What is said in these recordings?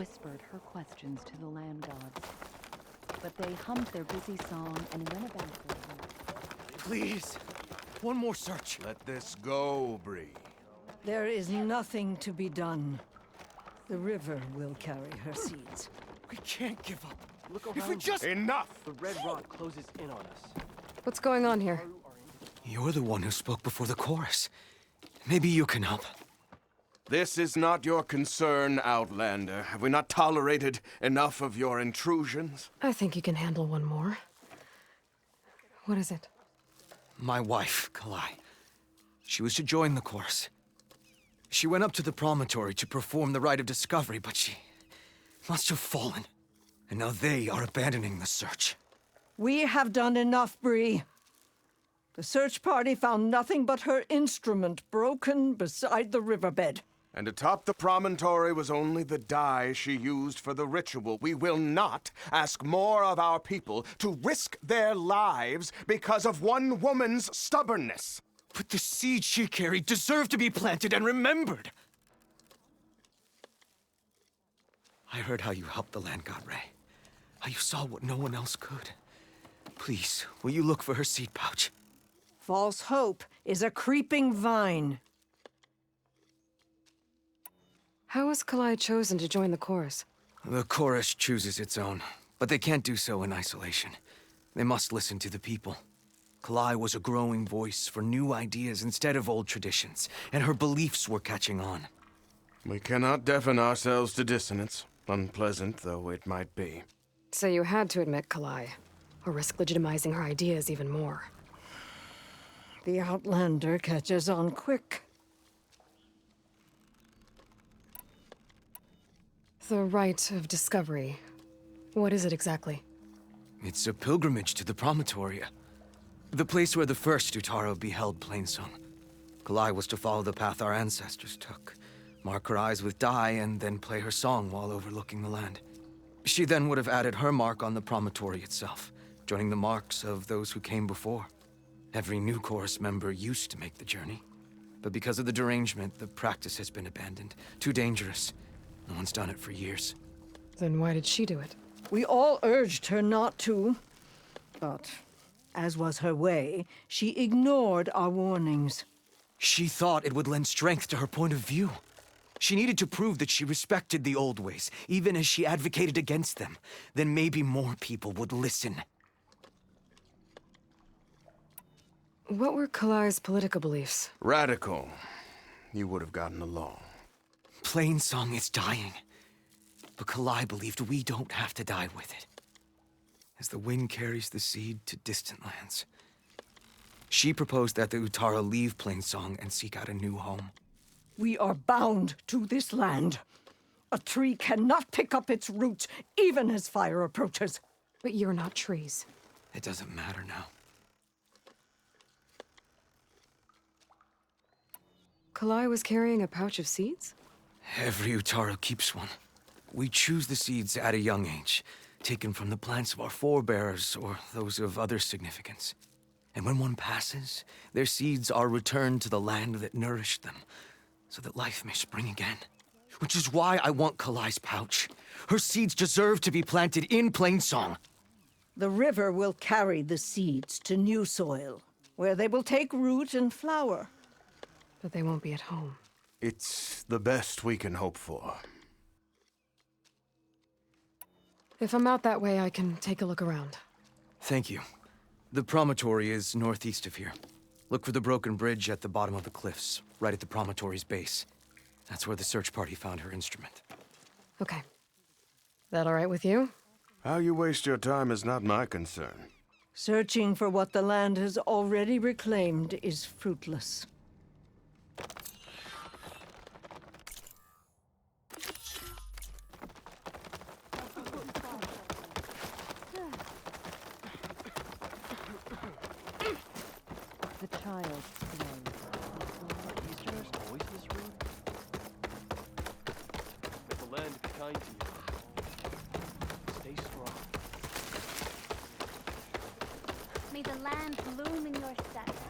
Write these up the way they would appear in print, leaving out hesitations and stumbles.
whispered her questions to the land gods. But they hummed their busy song and went about their work. Please, one more search. Let this go, Bree. There is nothing to be done. The river will carry her seeds. We can't give up. Look If we around. just... Enough! The red rock closes in on us. What's going on here? You're the one who spoke before the chorus. Maybe you can help. This is not your concern, Outlander. Have we not tolerated enough of your intrusions? I think you can handle one more. What is it? My wife, Kalai. She was to join the chorus. She went up to the promontory to perform the rite of discovery, but she must have fallen. And now they are abandoning the search. We have done enough, Bree. The search party found nothing but her instrument broken beside the riverbed. And atop the promontory was only the dye she used for the ritual. We will not ask more of our people to risk their lives because of one woman's stubbornness. But the seed she carried deserved to be planted and remembered. I heard how you helped the land god Ray. How you saw what no one else could. Please, will you look for her seed pouch? False hope is a creeping vine. How was Kalai chosen to join the chorus? The chorus chooses its own, but they can't do so in isolation. They must listen to the people. Kalai was a growing voice for new ideas instead of old traditions, and her beliefs were catching on. We cannot deafen ourselves to dissonance, unpleasant though it might be. So you had to admit Kalai, or risk legitimizing her ideas even more. The Outlander catches on quick. The rite of discovery. What is it exactly? It's a pilgrimage to the promontory. The place where the first Utaro beheld Plainsong. Kalai was to follow the path our ancestors took, mark her eyes with dye, and then play her song while overlooking the land. She then would have added her mark on the promontory itself, joining the marks of those who came before. Every new chorus member used to make the journey. But because of the derangement, the practice has been abandoned. Too dangerous. No one's done it for years. Then why did she do it? We all urged her not to, but as was her way, she ignored our warnings. She thought it would lend strength to her point of view. She needed to prove that she respected the old ways, even as she advocated against them. Then maybe more people would listen. What were Kalai's political beliefs? Radical. You would have gotten along. Plainsong is dying. But Kalai believed we don't have to die with it. As the wind carries the seed to distant lands. She proposed that the Utara leave Plainsong and seek out a new home. We are bound to this land. A tree cannot pick up its roots, even as fire approaches. But you're not trees. It doesn't matter now. Kalai was carrying a pouch of seeds? Every Utaro keeps one. We choose the seeds at a young age, taken from the plants of our forebears or those of other significance. And when one passes, their seeds are returned to the land that nourished them, so that life may spring again. Which is why I want Kalai's pouch. Her seeds deserve to be planted in Plainsong. The river will carry the seeds to new soil, where they will take root and flower. But they won't be at home. It's the best we can hope for. If I'm out that way, I can take a look around. Thank you. The promontory is northeast of here. Look for the broken bridge at the bottom of the cliffs, right at the promontory's base. That's where the search party found her instrument. Okay. That all right with you? How you waste your time is not my concern. Searching for what the land has already reclaimed is fruitless. The child grows. Is there always this room? May the land be kind to you. Stay strong. May the land bloom in your steps.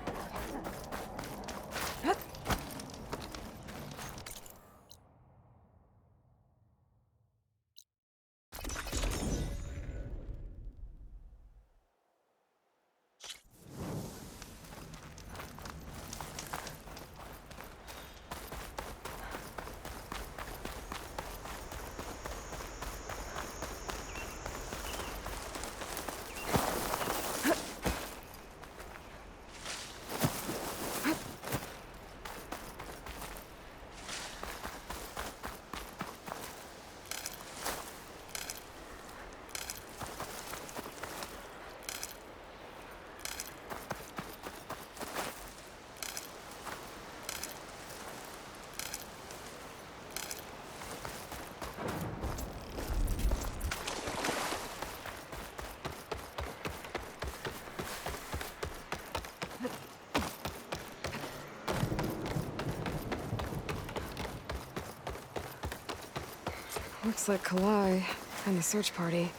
Looks like Kalai and the search party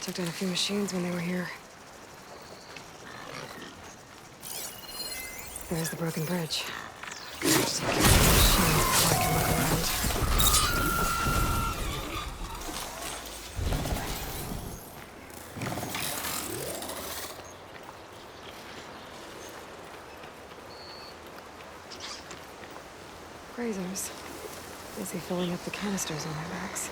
took down a few machines when they were here. There's the broken bridge. I have to take care of the machines before I can look around. Grazers. Busy filling up the canisters on their backs.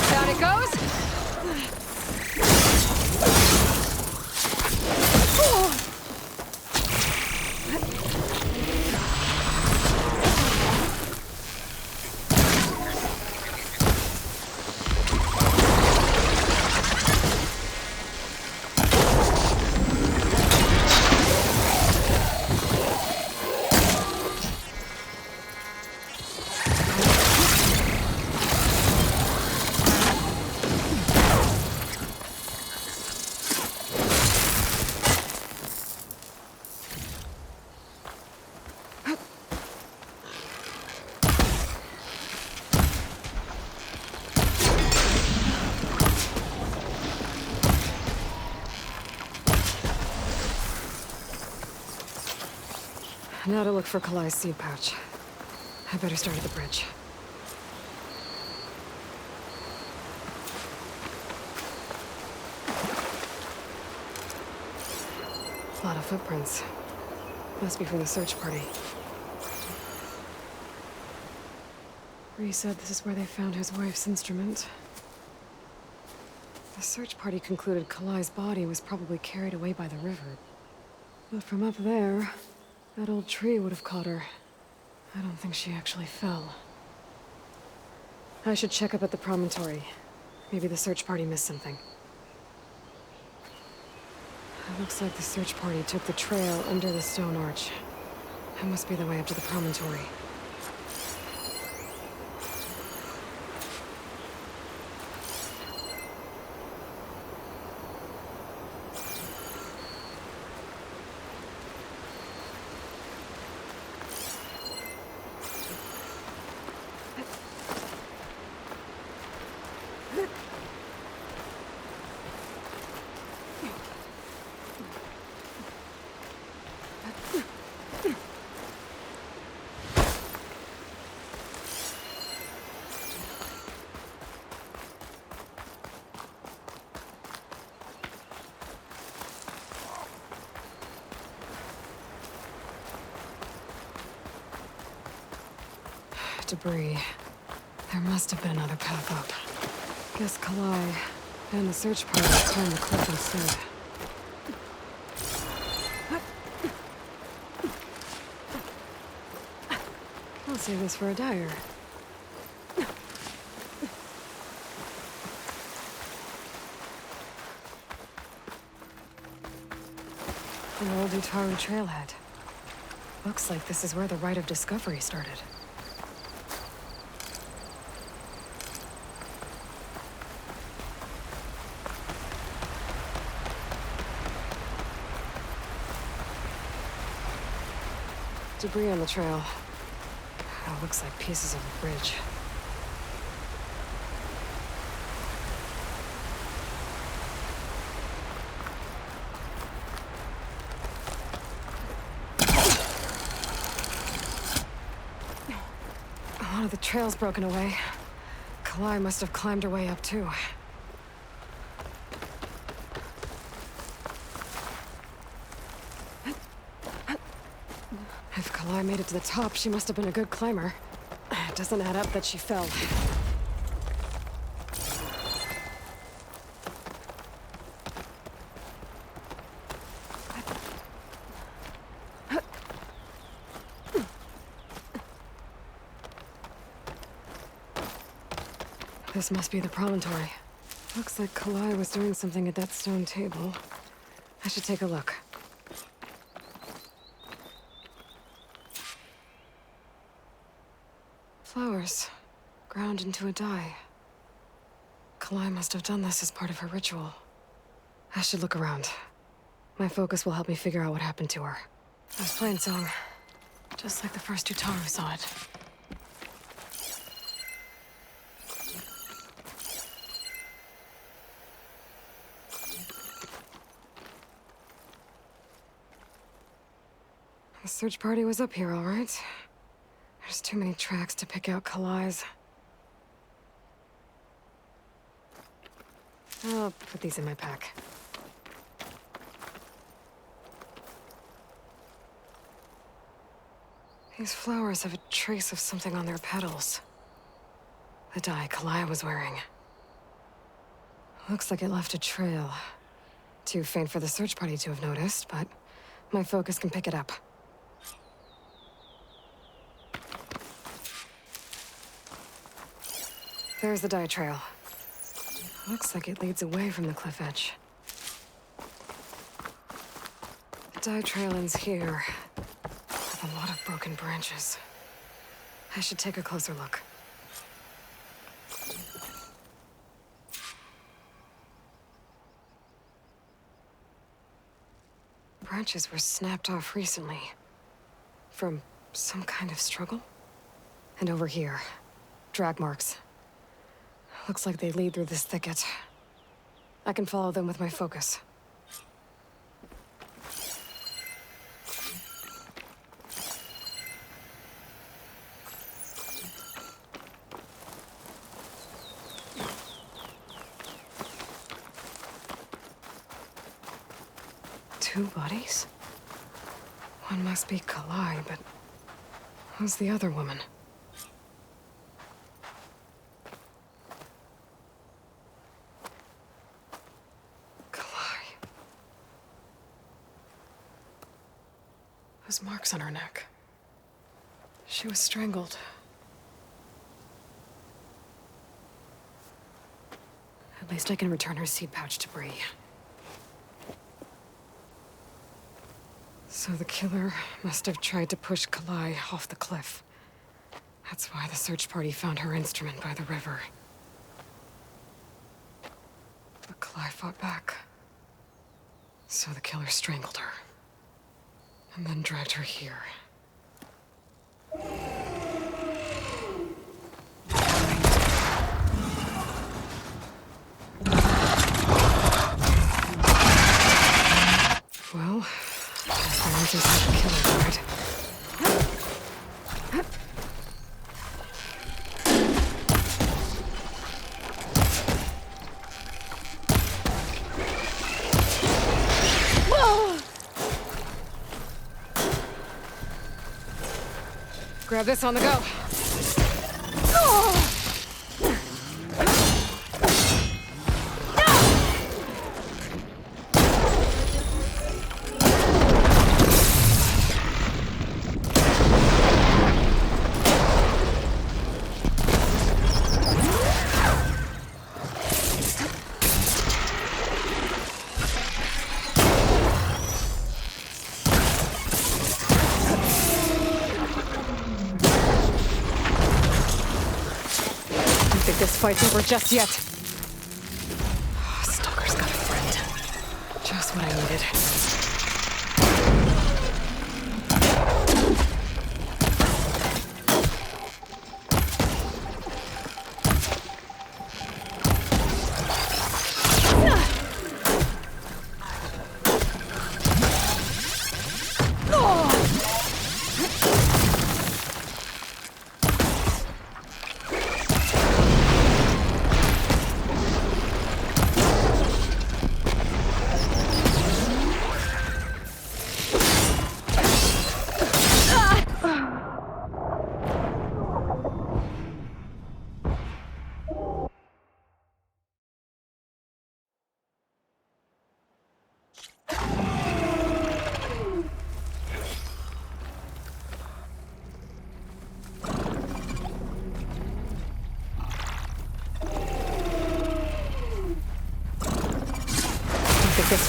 Down it goes. Now to look for Kalai's seed pouch. I better start at the bridge. A lot of footprints. Must be from the search party. Bree said this is where they found his wife's instrument. The search party concluded Kalai's body was probably carried away by the river. But from up there, that old tree would have caught her. I don't think she actually fell. I should check up at the promontory. Maybe the search party missed something. It looks like the search party took the trail under the stone arch. That must be the way up to the promontory. Debris. There must have been another path up. Guess Kalai and the search party climbed the cliff instead. I'll save this for a dyer. An old Utaru trailhead. Looks like this is where the Rite of Discovery started. Debris on the trail. Oh, looks like pieces of a bridge. A lot of the trail's broken away. Kalai must have climbed her way up too. If Kalai made it to the top, she must have been a good climber. It doesn't add up that she fell. This must be the promontory. Looks like Kalai was doing something at that stone table. I should take a look. Flowers, ground into a dye. Kalai must have done this as part of her ritual. I should look around. My focus will help me figure out what happened to her. There's Plainsong, just like the first Utaru saw it. The search party was up here, all right. There's too many tracks to pick out Kalai's. I'll put these in my pack. These flowers have a trace of something on their petals. The dye Kalai was wearing. Looks like it left a trail. Too faint for the search party to have noticed, but my focus can pick it up. There's the dye trail. Looks like it leads away from the cliff edge. The dye trail ends here, with a lot of broken branches. I should take a closer look. Branches were snapped off recently. From some kind of struggle? And over here, drag marks. Looks like they lead through this thicket. I can follow them with my focus. Two bodies? One must be Kalai, but who's the other woman? Those marks on her neck. She was strangled. At least I can return her seed pouch to Bree. So the killer must have tried to push Kalai off the cliff. That's why the search party found her instrument by the river. But Kalai fought back. So the killer strangled her. And then dragged her here. Well, guess the witches had the killer part. Grab this on the go. This fight's over just yet. Oh, Stalker's got a friend. Just what I needed.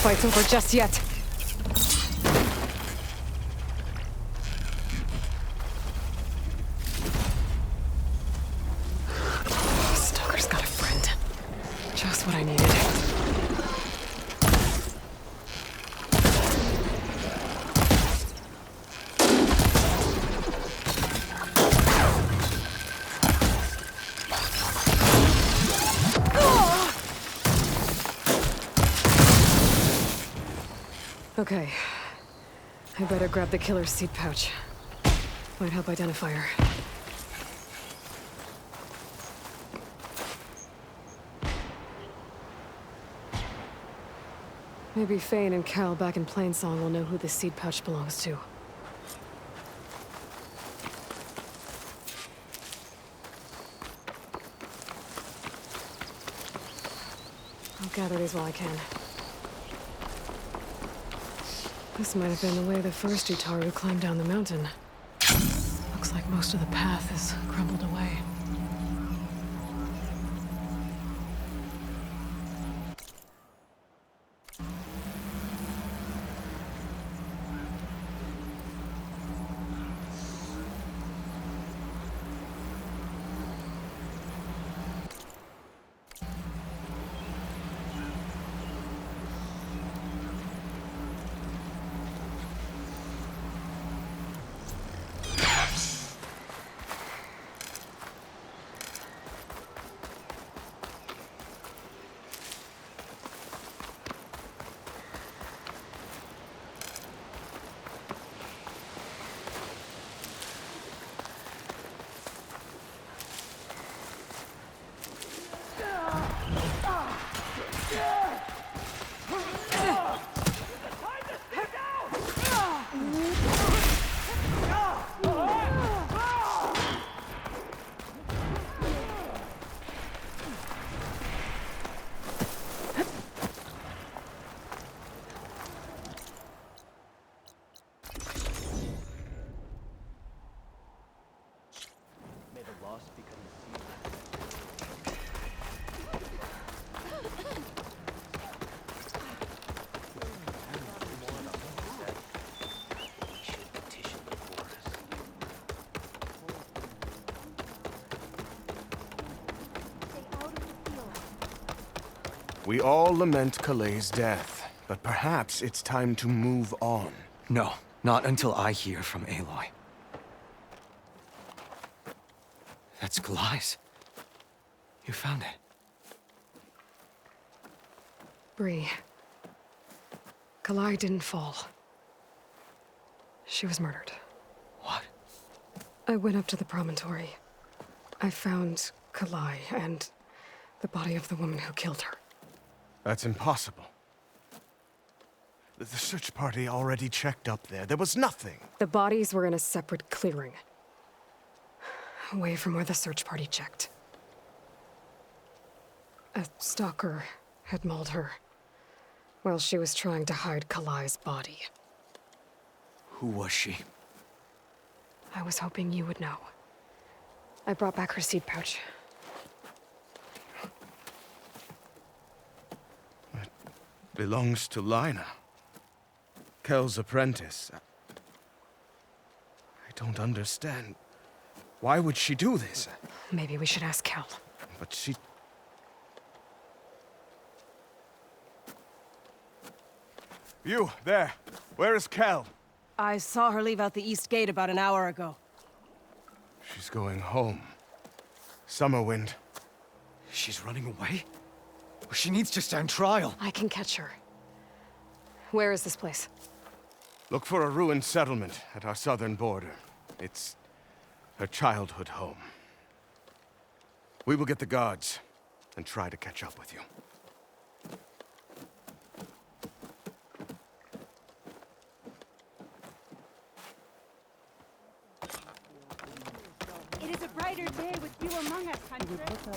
fight's over just yet. Stalker's got a friend. Just what I needed. Okay. I better grab the killer's seed pouch. Might help identify her. Maybe Fane and Cal back in Plainsong will know who the seed pouch belongs to. I'll gather these while I can. This might have been the way the first Utaru climbed down the mountain. Looks like most of the path is crumbled away. May the lost become the seed. Should petition the forest. Stay out of the field. We all lament Kaleigh's death, but perhaps it's time to move on. No, not until I hear from Aloy. That's Kaleigh's. You found it. Bree. Kalaigh didn't fall. She was murdered. What? I went up to the promontory. I found Kalaigh and the body of the woman who killed her. That's impossible. The search party already checked up there. There was nothing. The bodies were in a separate clearing. Away from where the search party checked. A stalker had mauled her while she was trying to hide Kalai's body. Who was she? I was hoping you would know. I brought back her seed pouch. It belongs to Lina. Kel's apprentice. I don't understand. Why would she do this? Maybe we should ask Cal. But she... You, there. Where is Kel? I saw her leave out the east gate about an hour ago. She's going home. Summerwind. She's running away? She needs to stand trial. I can catch her. Where is this place? Look for a ruined settlement at our southern border. It's her childhood home. We will get the guards and try to catch up with you. It is a brighter day with you among us, huntress.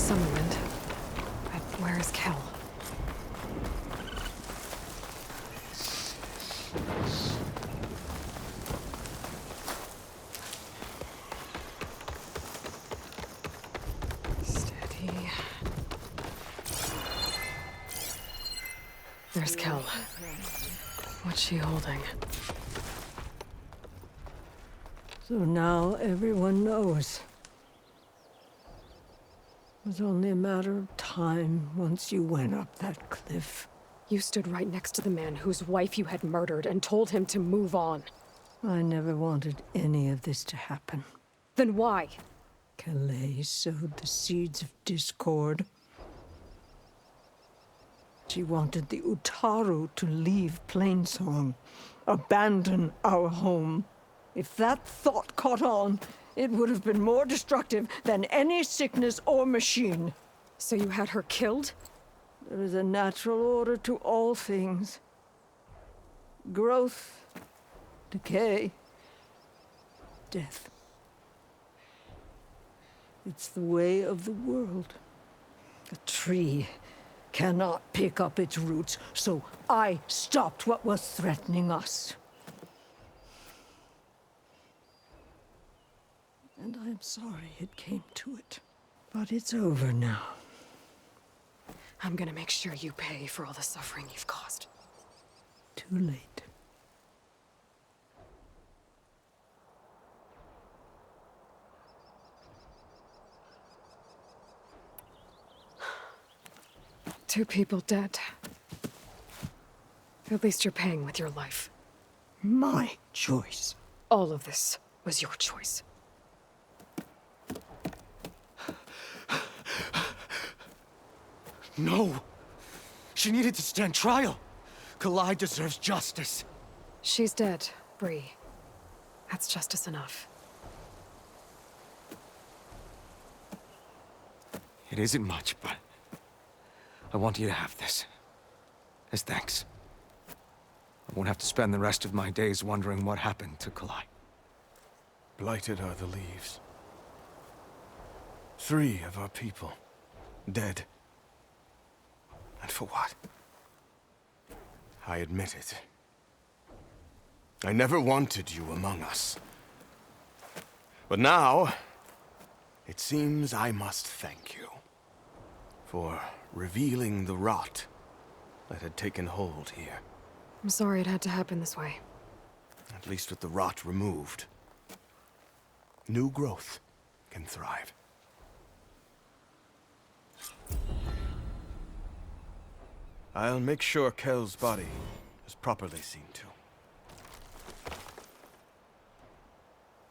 Summerwind. But where is Kel? Steady. There's Kel. What's she holding? So now everyone knows. It was only a matter of time once you went up that cliff. You stood right next to the man whose wife you had murdered and told him to move on. I never wanted any of this to happen. Then why? Calais sowed the seeds of discord. She wanted the Utaru to leave Plainsong, abandon our home. If that thought caught on, it would have been more destructive than any sickness or machine. So you had her killed? There is a natural order to all things. Growth, decay, death. It's the way of the world. A tree cannot pick up its roots, so I stopped what was threatening us. And I'm sorry it came to it. But it's over now. I'm gonna make sure you pay for all the suffering you've caused. Too late. Two people dead. At least you're paying with your life. My choice. All of this was your choice. No! She needed to stand trial! Kalai deserves justice. She's dead, Bree. That's justice enough. It isn't much, but I want you to have this. As thanks. I won't have to spend the rest of my days wondering what happened to Kalai. Blighted are the leaves. 3 of our people, dead. And for what? I admit it. I never wanted you among us. But now, it seems I must thank you for revealing the rot that had taken hold here. I'm sorry it had to happen this way. At least with the rot removed, new growth can thrive. I'll make sure Kel's body is properly seen to.